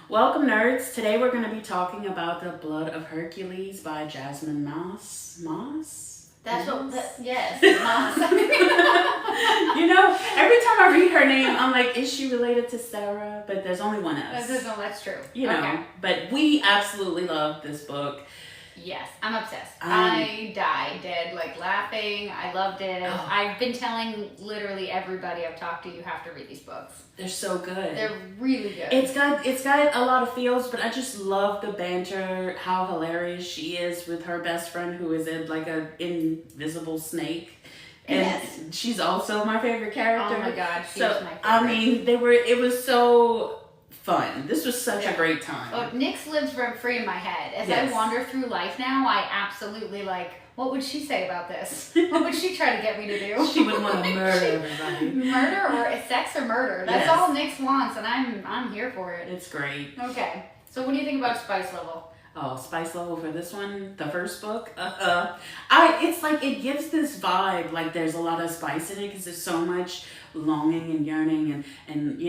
Welcome, nerds. Today we're going to be talking about The Blood of Hercules by Jasmine Moss. That's Moss? what, yes, Moss. Every time I read her name, I'm like, is she related to Sarah? But there's only one S. No, that's true. Okay. But we absolutely love this book. Yes, I'm obsessed. I died dead, laughing. I loved it. Oh. I've been telling literally everybody I've talked to, you have to read these books. They're so good. They're really good. It's got a lot of feels, but I just love the banter, how hilarious she is with her best friend who is like an invisible snake. And yes. She's also my favorite character. Oh my god, she's my favorite. It was so fun. This was such a great time. Oh, Nyx lives rent free in my head. As I wander through life now, I absolutely what would she say about this? What would she try to get me to do? She would want to murder everybody. Murder or sex or murder. That's all Nyx wants, and I'm here for it. It's great. Okay. So what do you think about spice level? Oh, spice level for this one, the first book. It's like it gives this vibe like there's a lot of spice in it because there's so much longing and yearning and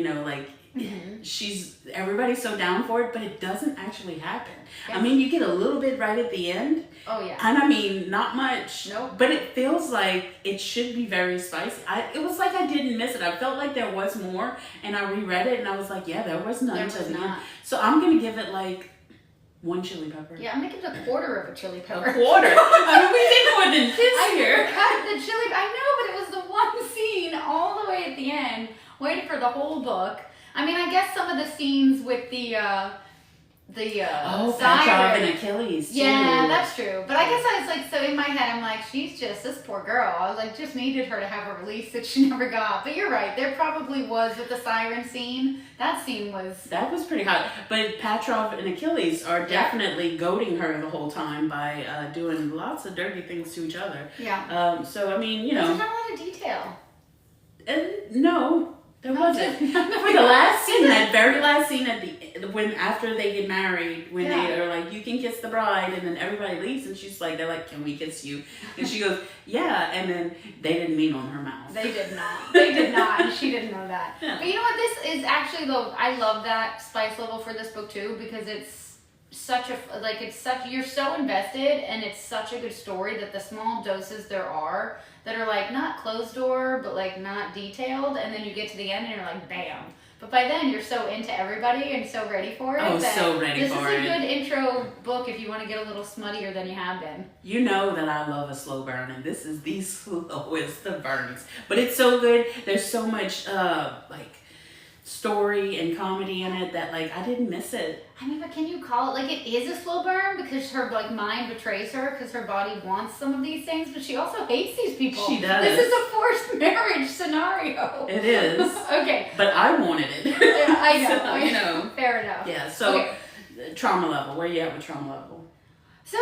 everybody's so down for it, but it doesn't actually happen. Yeah. I mean, you get a little bit right at the end. Oh yeah. And I mean, not much. Nope. But it feels like it should be very spicy. It was like I didn't miss it. I felt like there was more, and I reread it, and I was like, yeah, there was none to the end. So I'm gonna give it like 1 chili pepper. Yeah, I'm gonna give it a quarter of a chili pepper. A quarter? I mean, we did more than this here. I cut the chili. I know, but it was the one scene all the way at the end. Waited for the whole book. I mean, I guess some of the scenes with the Petrov and Achilles too. Yeah, that's true. But I guess I was so in my head, I'm like, she's just this poor girl. I was like, just needed her to have a release that she never got. But you're right, there probably was with the siren scene. That was pretty hot. But Petrov and Achilles are definitely goading her the whole time by doing lots of dirty things to each other. Yeah. So I mean, There's not a lot of detail. No. There wasn't. For the last scene, that very last scene after they get married, when they are like, you can kiss the bride, and then everybody leaves, and they're like, can we kiss you? And she goes, yeah, and then they didn't mean on her mouth. They did not, and she didn't know that. Yeah. But you know what, this is actually, though, I love that spice level for this book, too, because it's you're so invested, and it's such a good story that the small doses there are that are not closed door, but not detailed, and then you get to the end and you're like, bam. But by then you're so into everybody and so ready for it. This is a good intro book if you want to get a little smuttier than you have been. You know that I love a slow burn, and this is the slowest of burns. But it's so good. There's so much story and comedy in it that I didn't miss it. I mean, but can you call it it is a slow burn because her mind betrays her because her body wants some of these things, but she also hates these people. She does. This is a forced marriage scenario. It is. Okay. But I wanted it. I know. Fair enough. Yeah. So trauma level. Where you at with trauma level? So,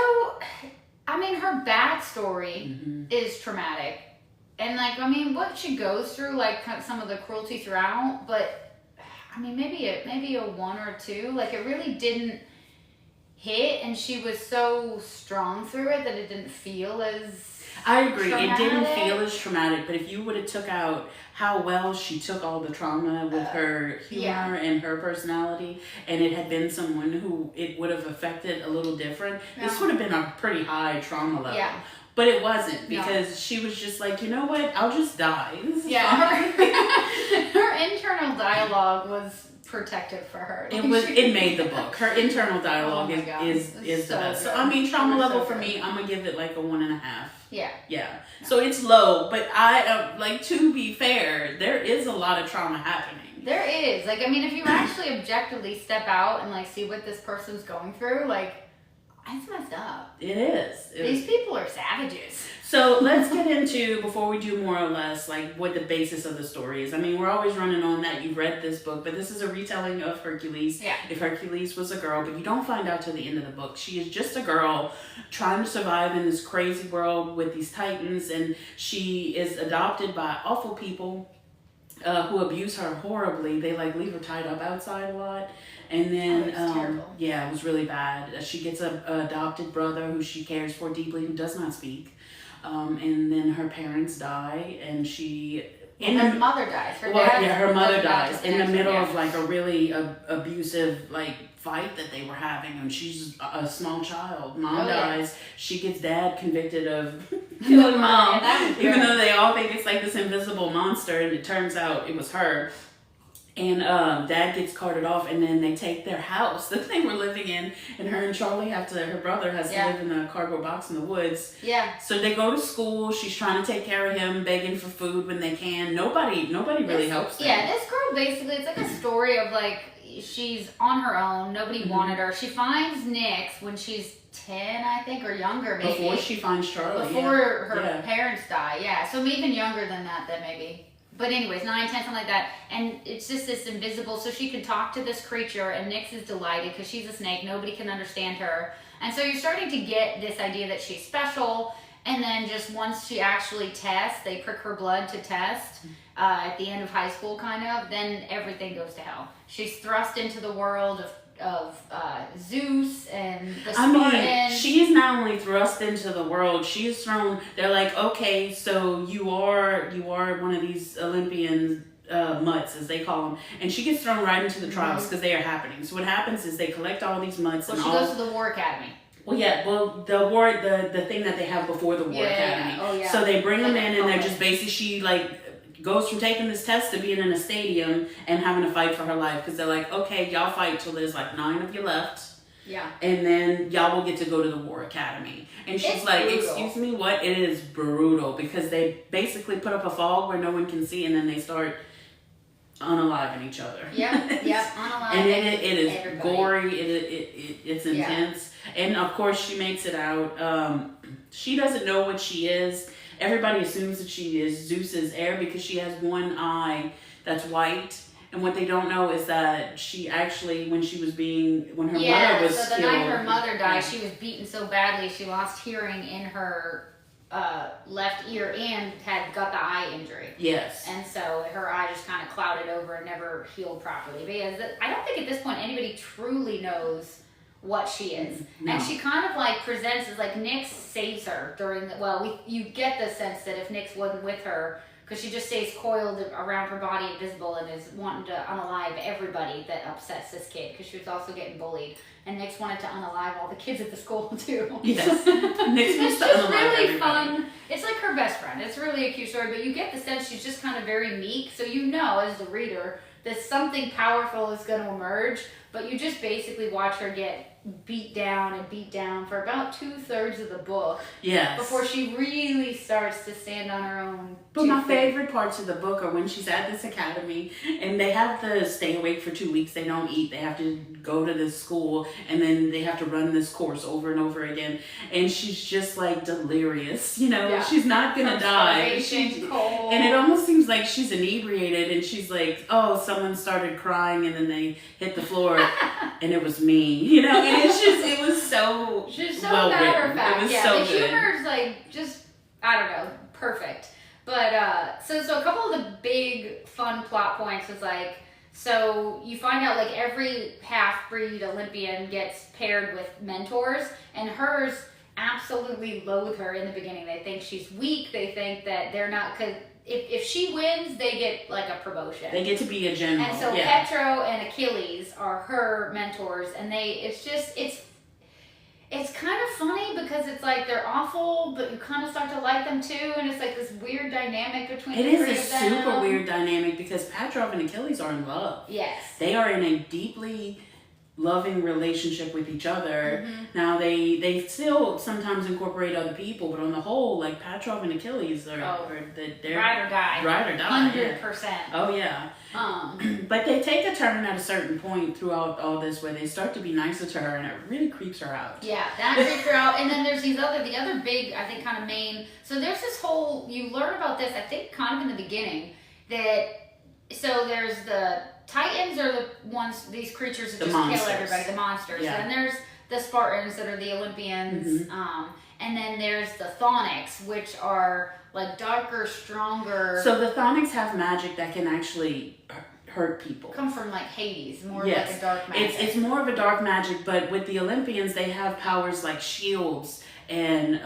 I mean, her backstory is traumatic, and what she goes through, some of the cruelty throughout, but. I mean, maybe a 1 or 2. It really didn't hit, and she was so strong through it that it didn't feel as I agree. traumatic. It didn't feel as traumatic, but if you would have took out how well she took all the trauma with her humor and her personality, and it had been someone who it would have affected a little different, this would have been a pretty high trauma level. Yeah. But it wasn't, because she was just like, you know what? I'll just die. This is fine. Her internal dialogue was protective for her. It made the book. Her internal dialogue is the best. So I mean, trauma level for me, I'm gonna give it a 1.5. Yeah. Yeah. So it's low, but to be fair, there is a lot of trauma happening. There is. If you actually objectively step out and see what this person's going through, it's messed up. It is. These people are savages. So let's get into, before we do more or less, what the basis of the story is. I mean, we're always running on that you've read this book, but this is a retelling of Hercules. Yeah. If Hercules was a girl, but you don't find out till the end of the book. She is just a girl trying to survive in this crazy world with these titans, and she is adopted by awful people who abuse her horribly. They leave her tied up outside a lot. And then, it was really bad. She gets an adopted brother who she cares for deeply, who does not speak. And then her parents die, and she Her mother dies. Her mother dies in the middle yeah. of like a really abusive like fight that they were having, and she's a small child. Mom dies. Yeah. She gets dad convicted of killing mom, even though they all think it's like this invisible monster, and it turns out it was her. And dad gets carted off, and then they take their house that they were living in, and her and Charlie her brother has to live in a cardboard box in the woods. Yeah. So they go to school. She's trying to take care of him, begging for food when they can. Nobody really helps them. Yeah, this girl basically, it's like a story of like, she's on her own. Nobody wanted her. She finds Nyx when she's 10, I think, or younger maybe. Before she finds Charlie. Before her parents die, yeah. So even younger than that then maybe. But anyways, 9, 10, something like that. And it's just this invisible, so she can talk to this creature, and Nyx is delighted because she's a snake. Nobody can understand her. And so you're starting to get this idea that she's special. And then just once she actually tests, they prick her blood to test at the end of high school, kind of, then everything goes to hell. She's thrust into the world of Zeus and the Spartans. I mean, she's not only thrust into the world, she's thrown, they're like, okay, so you are one of these Olympian mutts, as they call them, and she gets thrown right into the trials because they are happening. So what happens is they collect all these mutts. Well, she goes to the War Academy. Well, yeah, the thing that they have before the War Academy. Yeah. Oh, yeah. So they bring them in, and they're just basically, she like goes from taking this test to being in a stadium and having to fight for her life, because they're like, okay, y'all fight till there's like 9 of you left. Yeah. And then y'all will get to go to the War Academy. And she's like, brutal. Excuse me, what? It is brutal, because they basically put up a fog where no one can see, and then they start unaliving each other. Yep, unaliving. And it is everybody. Gory, it's intense. Yeah. And of course she makes it out. She doesn't know what she is. Everybody assumes that she is Zeus's heir because she has one eye that's white. And what they don't know is that she actually, when her mother was so the killed, night her mother died, she was beaten so badly she lost hearing in her left ear and got the eye injury. Yes. And so her eye just kind of clouded over and never healed properly. Because I don't think at this point anybody truly knows what she is. No. And she kind of like presents as like Nyx saves her during you get the sense that if Nyx wasn't with her, because she just stays coiled around her body, invisible, and is wanting to unalive everybody that upsets this kid, because she was also getting bullied. And Nyx wanted to unalive all the kids at the school too. Yes. Nyx wants to unalive really everybody. Fun. It's like her best friend. It's really a cute story, but you get the sense she's just kind of very meek, so you know as the reader that something powerful is going to emerge, but you just basically watch her get beat down for about 2/3 of the book. Yes. Before she really starts to stand on her own. But my favorite parts of the book are when she's at this academy and they have to stay awake for 2 weeks. They don't eat. They have to go to this school, and then they have to run this course over and over again. And she's just like delirious, She's not gonna die. Cold. And it almost seems like she's inebriated, and she's like, oh, someone started crying, and then they hit the floor, and it was me, And it was so she's so well matter of written. fact. It was yeah, so the good. humor is like just, I don't know, perfect. But so a couple of the big fun plot points was like, so you find out like every half-breed Olympian gets paired with mentors, and hers absolutely loathe her in the beginning. They think she's weak. They think that they're not, because if she wins, they get like a promotion. They get to be a general. And so Petro and Achilles are her mentors, and it's kind of funny because it's like they're awful, but you kind of start to like them too, and it's like this weird dynamic between the three of them. It is a super weird dynamic because Petrov and Achilles are in love. Yes. They are in a deeply loving relationship with each other. Mm-hmm. Now they still sometimes incorporate other people, but on the whole, like Petrov and Achilles they're ride or die. 100%. Yeah. Oh yeah. But they take a turn at a certain point throughout all this where they start to be nicer to her, and it really creeps her out. Yeah, that creeps her out. And then there's the other big, I think, kind of main. So there's this whole, you learn about this, I think, kind of in the beginning, so there's the Titans are the ones, these creatures that just kill everybody, the monsters. Yeah. And there's the Spartans that are the Olympians. Mm-hmm. And then there's the Chthonics, which are like darker, stronger. So the Chthonics have magic that can actually hurt people. Come from like Hades, more like a dark magic. It's more of a dark magic, but with the Olympians, they have powers like shields and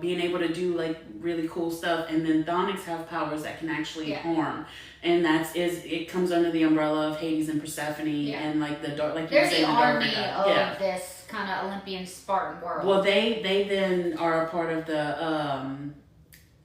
being able to do like really cool stuff. And then Chthonics have powers that can actually harm, and it comes under the umbrella of Hades and Persephone and like the dark, like there's you the say, army of this kind of Olympian Spartan world. Well, they then are a part of the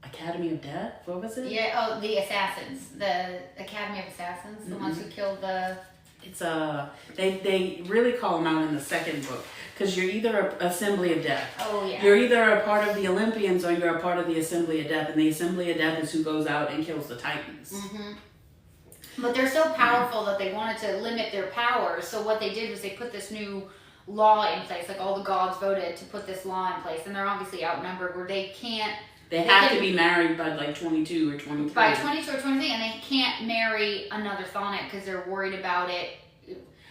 Academy of Death. What was it? Yeah. Oh, the Assassins, the Academy of Assassins, the ones who killed the. It's they really call them out in the second book, because you're either a Assembly of Death. Oh yeah. You're either a part of the Olympians or you're a part of the Assembly of Death, and the Assembly of Death is who goes out and kills the Titans. Mm-hmm. But they're so powerful that they wanted to limit their power. So what they did was they put this new law in place. Like all the gods voted to put this law in place, and they're obviously outnumbered where they can't. They have to be married by like 22 or 23. By 22 or 23, and they can't marry another Chthonic because they're worried about it.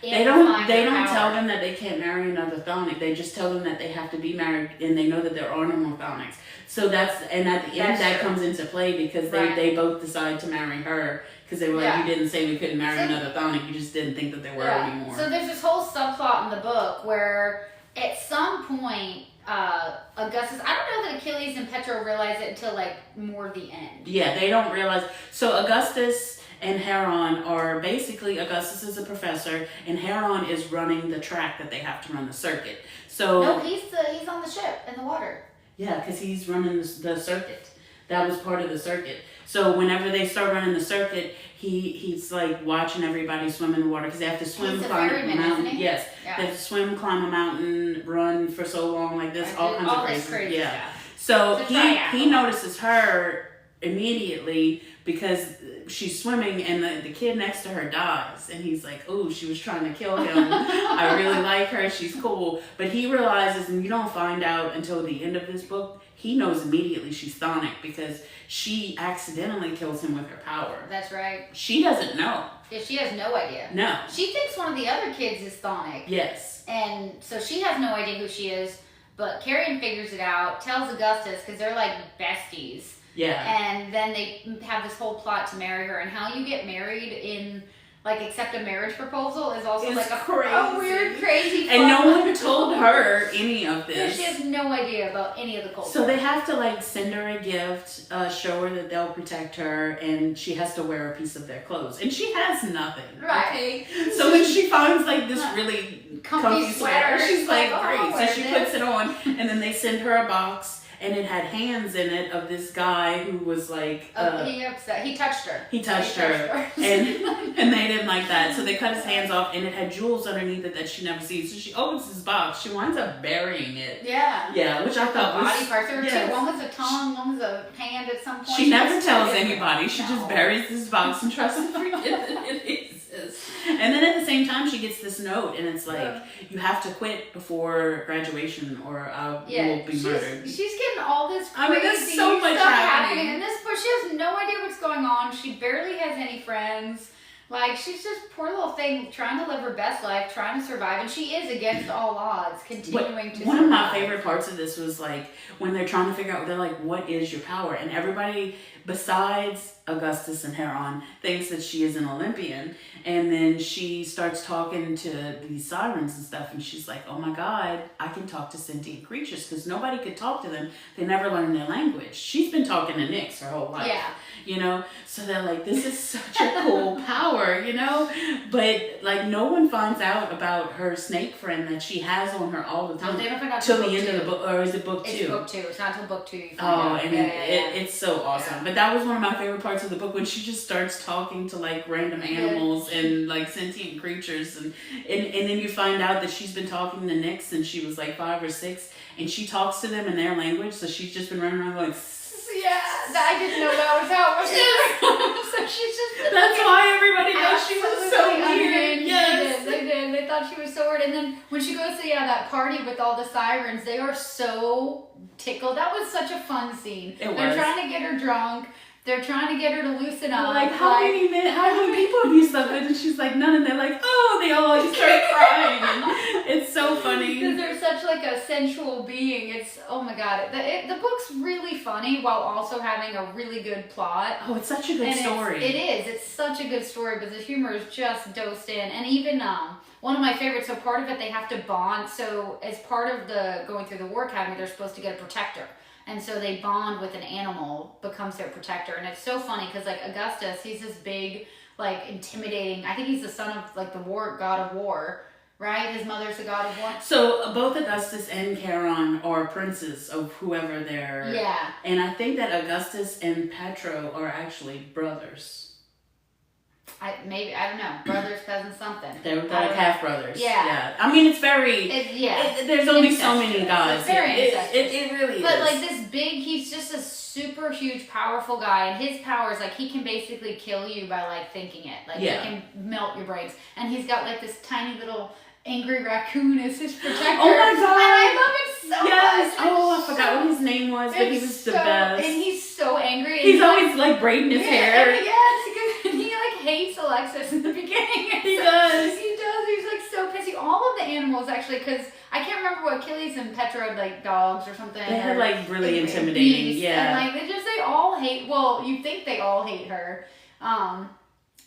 They don't tell them that they can't marry another Chthonic. They just tell them that they have to be married, and they know that there are no more Chthonics. So at the end that comes into play, because they both decide to marry her, because they were like, you didn't say we couldn't marry another Chthonic, you just didn't think that there were anymore. So there's this whole subplot in the book where at some point Augustus, I don't know that Achilles and Petro realize it until like more the end. Yeah, they don't realize. So Augustus and Heron are basically, Augustus is a professor and Heron is running the track that they have to run the circuit. So no, he's on the ship in the water. Yeah, because he's running the circuit. That was part of the circuit. So whenever they start running the circuit, he's like watching everybody swim in the water, because they have to swim, climb a mountain. Yes, they have to swim, climb a mountain, run for so long like this, all kinds of crazy. Yeah. So he notices her immediately because she's swimming, and the kid next to her dies, and he's like, oh, she was trying to kill him. I really like her, she's cool. But he realizes, and you don't find out until the end of this book, he knows immediately she's Chthonic, because she accidentally kills him with her power. That's right. She doesn't know. Yeah, she has no idea. No. She thinks one of the other kids is Chthonic. Yes. And so she has no idea who she is, but Carrion figures it out, tells Augustus, because they're like besties. Yeah. And then they have this whole plot to marry her, and how you get married in, like, accept a marriage proposal is also it's like a weird, crazy And no one told her any of this. She has no idea about any of the culture. So they have to, like, send her a gift, show her that they'll protect her, and she has to wear a piece of their clothes. And she has nothing. Right. Okay? So when she finds, like, this really comfy sweater, she's like, great. So she puts it on, and then they send her a box. And it had hands in it of this guy who was like... he touched her. He touched her. And they didn't like that. So they cut his hands off, and it had jewels underneath it that she never sees. So she opens his box. She winds up burying it. Yeah. Yeah, which I thought was... Body parts. There were two. One was a tongue, one was a hand at some point. She never tells anybody. She just buries this box and tries to forget that it exists. And then at the same time, she gets this note, and it's like, you have to quit before graduation, or you will be murdered. She's getting all this crazy there's so much stuff happening. In this, but she has no idea what's going on. She barely has any friends. Like, she's just poor little thing trying to live her best life, trying to survive, and she is against all odds, continuing to survive. One of my favorite parts of this was like when they're trying to figure out, they're like, what is your power? And everybody besides Augustus and Heron thinks that she is an Olympian. And then she starts talking to these sirens and stuff, and she's like, oh my God, I can talk to sentient creatures, because nobody could talk to them. They never learned their language. She's been talking to Nyx her whole life. Yeah. You know, so they're like, this is such a cool power, you know, but like no one finds out about her snake friend that she has on her all the time. They don't find out till the end of the book, or is it book 2? It's book 2. It's not until book 2 you find out. And it's so awesome. Yeah. But that was one of my favorite parts of the book, when she just starts talking to like random animals and like sentient creatures, and then you find out that she's been talking to Nyx since she was like 5 or 6, and she talks to them in their language, so she's just been running around going, I didn't know that was how it was. So she's just... That's why everybody knows she was so weird. Yes. They did. They thought she was so weird. And then when she goes to that party with all the sirens, they are so tickled. That was such a fun scene. They're trying to get her drunk. They're trying to get her to loosen up. Like, how many people have you slept with? And she's like, none. And they're like, oh, they all just start crying. And it's so funny. Because they're such like a sensual being. It's, oh my god, the book's really funny while also having a really good plot. Oh, it's such a good story. It's such a good story, but the humor is just dosed in. And even one of my favorites, so part of it they have to bond. So as part of the going through the war academy, they're supposed to get a protector. And so they bond with an animal, becomes their protector. And it's so funny because like Augustus, he's this big, like intimidating, I think he's the son of like the god of war, right? His mother's the god of war. So both Augustus and Charon are princes of whoever they're... Yeah. And I think that Augustus and Petro are actually brothers. I don't know, brothers, cousins, something. They're like half brothers. Yeah. I mean, it's very... there's only so many guys. It's very it really but is. like this big, he's just a super huge, powerful guy, and his powers, like he can basically kill you by like thinking it. Like he can melt your brains. And he's got like this tiny little angry raccoon as his protector. Oh my god! And I love it so much. Oh, I forgot what his name was, but he was the best. And he's so angry. And he's always like braiding his hair. And he like hates Alexis in the beginning. He does. He does. He's like so pissy. All of the animals actually, because I can't remember what Achilles and Petra had, like dogs or something. They had like really intimidating. Beasts. And like they all hate. Well, you think they all hate her.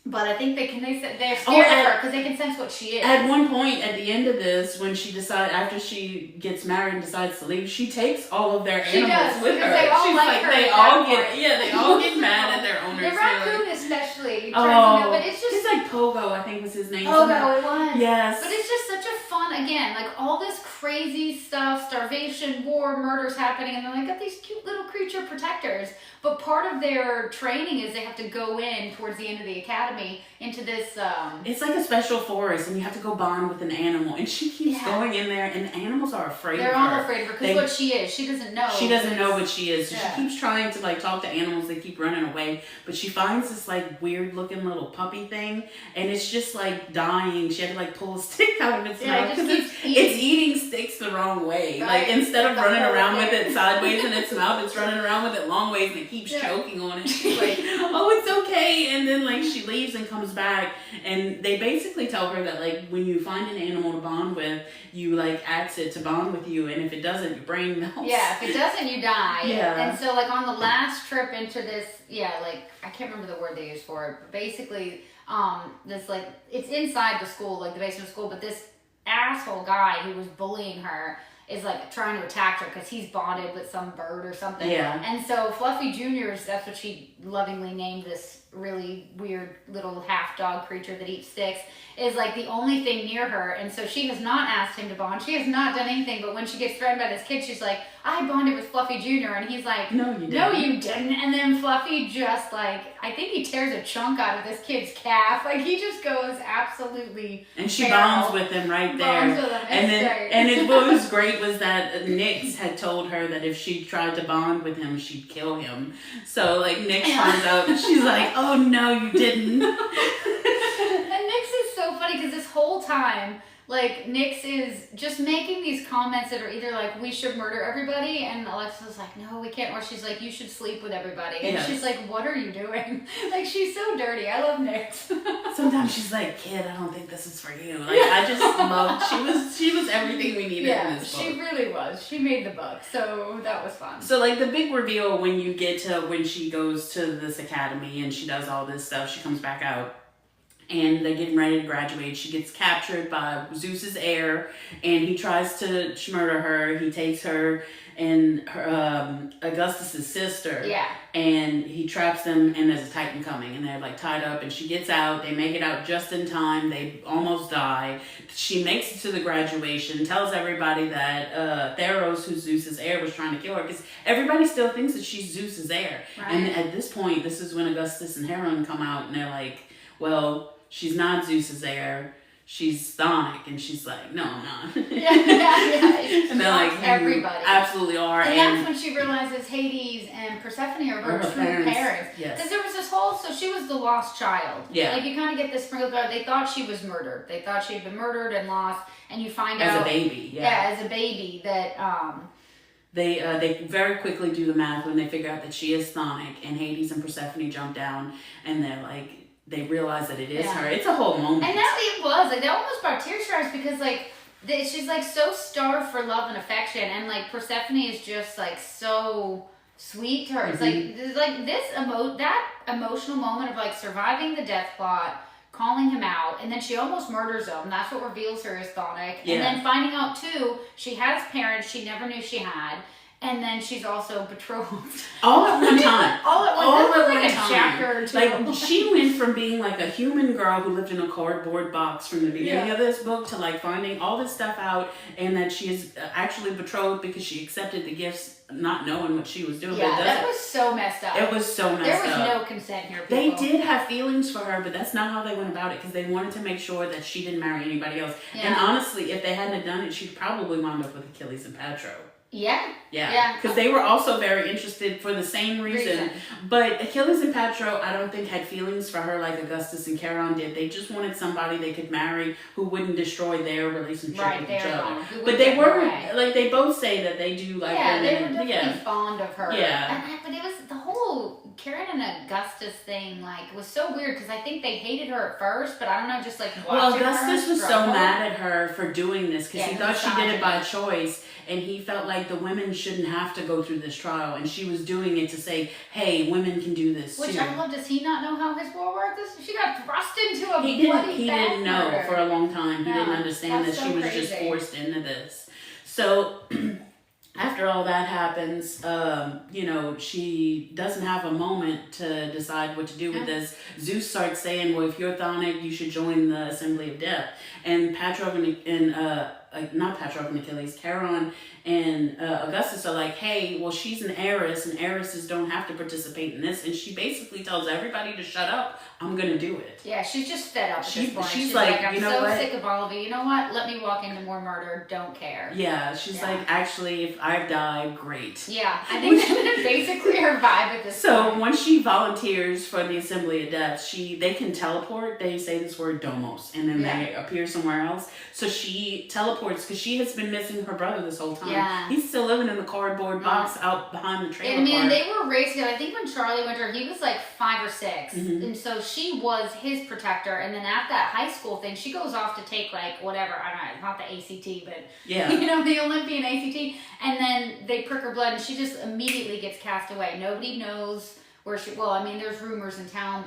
But I think they're scared of her because they can sense what she is. At one point, at the end of this, when she after she gets married and decides to leave, she takes all of their animals with her. They all She's like her. They all get mad at their owners. The raccoon especially. But it's just like Pogo, I think was his name. Pogo, it was. Yes. But it's just such a fun, again, like all this crazy stuff, starvation, war, murders happening, and they're like, got these cute little creature protectors. But part of their training is they have to go in towards the end of the academy into this. It's like a special forest, and you have to go bond with an animal. And she keeps going in there, and the animals are afraid They're of her. all afraid of her because what she is, she doesn't know. She doesn't know what she is. So she keeps trying to like talk to animals. They keep running away, but she finds this like weird looking little puppy thing, and it's just like dying. She had to like pull a stick out of its mouth because it's eating sticks the wrong way. Right. Like instead of running around with it sideways in its mouth, it's running around with it long ways, and it keeps choking on it. She's like, oh, it's okay. And then like she leaves and comes back, and they basically tell her that like when you find an animal to bond with, you like ask it to bond with you, and if it doesn't, your brain melts. Yeah, if it doesn't, you die. Yeah. And so like on the last trip into this, like I can't remember the word they used for it, but basically this like it's inside the school, like the basement of school, but this asshole guy who was bullying her is like trying to attack her because he's bonded with some bird or something. Yeah. And so Fluffy Jr.'s, that's what she lovingly named this really weird little half dog creature that eats sticks, is like the only thing near her. And so she has not asked him to bond. She has not done anything. But when she gets threatened by this kid, she's like, I bonded with Fluffy Jr. And he's like, no, you didn't. No, you didn't. And then Fluffy just like, I think he tears a chunk out of this kid's calf. Like he just goes absolutely And she feral. bonds with him right there. Bonds with him. And what was great was that Nyx had told her that if she tried to bond with him, she'd kill him. So like Nyx finds out and she's like, oh no, you didn't. And Nyx is so funny because this whole time, like, Nyx is just making these comments that are either like, we should murder everybody, and Alexis like, no, we can't, or she's like, you should sleep with everybody. And she's like, what are you doing? Like, she's so dirty. I love Nyx. Sometimes she's like, kid, I don't think this is for you. Like, I just loved, she was everything we needed in this book. She really was. She made the book, so that was fun. So, like, the big reveal when you get to when she goes to this academy and she does all this stuff, she comes back out. And they're getting ready to graduate. She gets captured by Zeus's heir, and he tries to murder her. He takes her and her, Augustus's sister. Yeah. And he traps them, and there's a Titan coming, and they're like tied up. And she gets out. They make it out just in time. They almost die. She makes it to the graduation. Tells everybody that Theros, who's Zeus's heir, was trying to kill her because everybody still thinks that she's Zeus's heir. Right. And at this point, this is when Augustus and Hera come out, and they're like, well, she's not Zeus's heir. She's Chthonic. And she's like, no, I'm not. Yeah. And they're like, everybody. Absolutely are. And that's when she realizes Hades and Persephone are her true parents. Yes. Because there was this whole, so she was the lost child. Yeah. Like you kind of get this sprinkled out. They thought she was murdered. They thought she'd been murdered and lost. And you find out. As a baby, Yeah, as a baby that, They very quickly do the math when they figure out that she is Chthonic, and Hades and Persephone jump down, and they're like, they realize that it is her. It's a whole moment. And that it was like that almost brought tears to our eyes because like She's like so starved for love and affection, and like Persephone is just like so sweet to her. It's like that emotional moment of like surviving the death plot, calling him out, and then she almost murders him. That's what reveals her as Chthonic. And then finding out too, she has parents she never knew she had. And then she's also betrothed. All at one time. All at one time. Chapter or two. Like, she went from being like a human girl who lived in a cardboard box from the beginning of this book to like finding all this stuff out, and that she is actually betrothed because she accepted the gifts not knowing what she was doing. Yeah, that was so messed up. It was so messed up. There was no consent here, people. They did have feelings for her, but that's not how they went about it, because they wanted to make sure that she didn't marry anybody else. Yeah. And honestly, if they hadn't done it, she'd probably wound up with Achilles and Patro. Yeah. Because they were also very interested for the same reason. But Achilles and Patro, I don't think, had feelings for her like Augustus and Charon did. They just wanted somebody they could marry who wouldn't destroy their relationship with each other. But they were like, they both say that they do like women. They were definitely fond of her. Yeah. But it was the whole Charon and Augustus thing, like, was so weird, because I think they hated her at first, but I don't know, just like watching her Augustus was struggle. so mad at her for doing this, because he thought she did it by choice, and he felt like the women shouldn't have to go through this trial, and she was doing it to say, hey, women can do this Which too. I love. Does he not know how his war worked? She got thrust into a He didn't know murder. for a long time. He didn't understand that she was just forced into this. So after all that happens, she doesn't have a moment to decide what to do with this. Zeus starts saying, well, if you're Chthonic, you should join the Assembly of Death. And not Patroclus and Achilles, Charon and Augustus are like, hey, well, she's an heiress, and heiresses don't have to participate in this. And she basically tells everybody to shut up. I'm going to do it. Yeah, she's just fed up at this point. She's like, I'm so sick of all of you. You know what? Let me walk into more murder. Don't care. Yeah, she's like, actually, if I've died, great. Yeah, I think that's basically her vibe at this point. So once she volunteers for the Assembly of Death, they can teleport. They say this word domos, and then they appear somewhere else. So she teleports, because she has been missing her brother this whole time. Yeah. He's still living in the cardboard box out behind the trailer park. And they were raised together. I think when Charlie went to her, he was like 5 or 6. And so she was his protector. And then at that high school thing, she goes off to take like whatever, I don't know, not the ACT, but the Olympian ACT. And then they prick her blood, and she just immediately gets cast away. Nobody knows where she, there's rumors in town,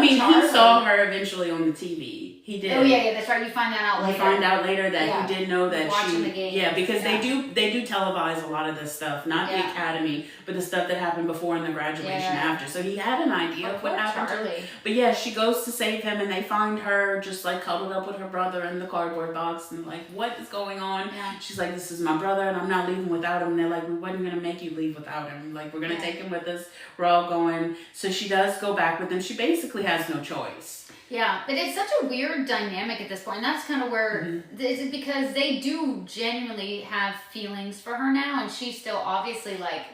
he saw her eventually on the TV. He did. Oh yeah, that's right. You find that out later. You find out later that he did know that watching the game. Yeah, because they do televise a lot of this stuff, not the academy, but the stuff that happened before and the graduation after. So he had an idea of what happened to her. But yeah, she goes to save him, and they find her just like cuddled up with her brother in the cardboard box, and like, what is going on? Yeah. She's like, this is my brother, and I'm not leaving without him. And they're like, we wasn't gonna make you leave without him. Like, we're gonna take him with us. We're all going. So she does go back with him. She basically has no choice. Yeah, but it's such a weird dynamic at this point. And that's kind of where, because they do genuinely have feelings for her now, and she's still obviously like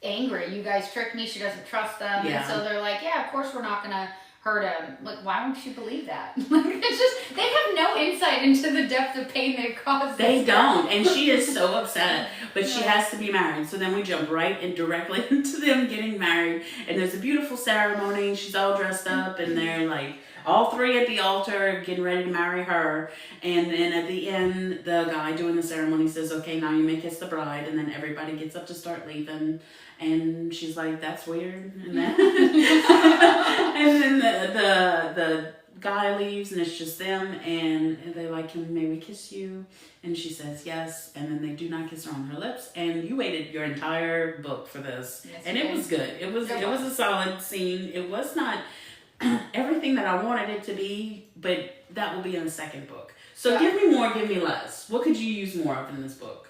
angry. You guys tricked me. She doesn't trust them. Yeah. And so they're like, yeah, of course we're not going to hurt him. Like, why would you believe that? It's just, they have no insight into the depth of pain they've caused. They don't, and she is so upset, but she has to be married. So then we jump right and directly into them getting married, and there's a beautiful ceremony. She's all dressed up, and they're like all 3 at the altar getting ready to marry her. And then at the end, the guy doing the ceremony says, okay, now you may kiss the bride. And then everybody gets up to start leaving. And she's like, that's weird. And then, and then the guy leaves, and it's just them. And they're like, may we kiss you? And she says yes. And then they do not kiss her on her lips. And you waited your entire book for this. Yes, and it was good. It was a solid scene. It was not everything that I wanted it to be, but that will be in the second book. So give me more, give me less. What could you use more of in this book?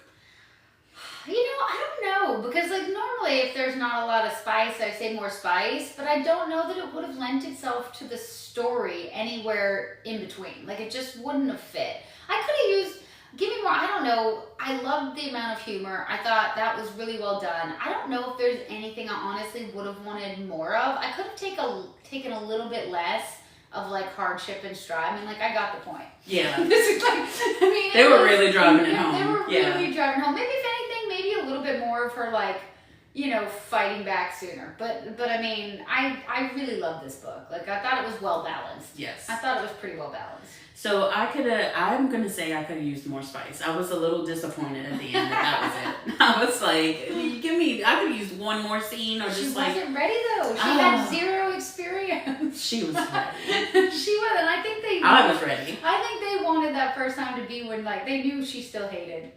I don't know, because like normally if there's not a lot of spice, I say more spice, but I don't know that it would have lent itself to the story anywhere in between. Like, it just wouldn't have fit. I could have used, give me more, I don't know. I loved the amount of humor. I thought that was really well done. I don't know if there's anything I honestly would have wanted more of. I could have taken a little bit less of like hardship and strife. I mean, like, I got the point. Yeah. This is like, they were really driving it home. They were really driving home. Maybe if anything, maybe a little bit more of her like, fighting back sooner. But I mean, I really love this book. Like, I thought it was well balanced. Yes. I thought it was pretty well balanced. So I'm gonna say I could have used more spice. I was a little disappointed at the end that was it. I was like, I could have used one more scene or just She like. wasn't ready though. She had zero experience. She was ready. She was, and I think they. I was ready. I think they wanted that first time to be when like they knew she still hated.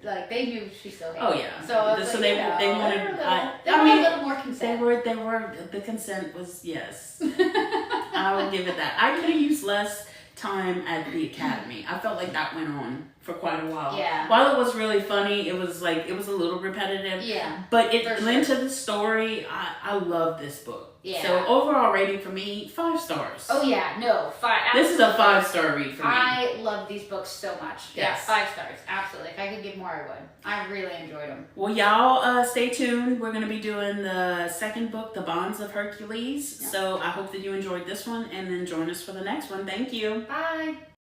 Like they knew she still hated. Oh yeah. So they wanted. They wanted a little more consent. They were. The consent was yes. I will give it that. I could have used less time at the academy. I felt like that went on for quite a while. Yeah. While it was really funny, it was a little repetitive. Yeah. But it lent to the story. I love this book. Yeah. So overall rating for me, 5 stars. Oh yeah, no, 5. This is a 5-star read for me. I love these books so much. Yes. Yeah, 5 stars, absolutely. If I could give more, I would. I really enjoyed them. Well, y'all stay tuned. We're going to be doing the second book, The Bonds of Hercules. Yeah. So I hope that you enjoyed this one and then join us for the next one. Thank you. Bye.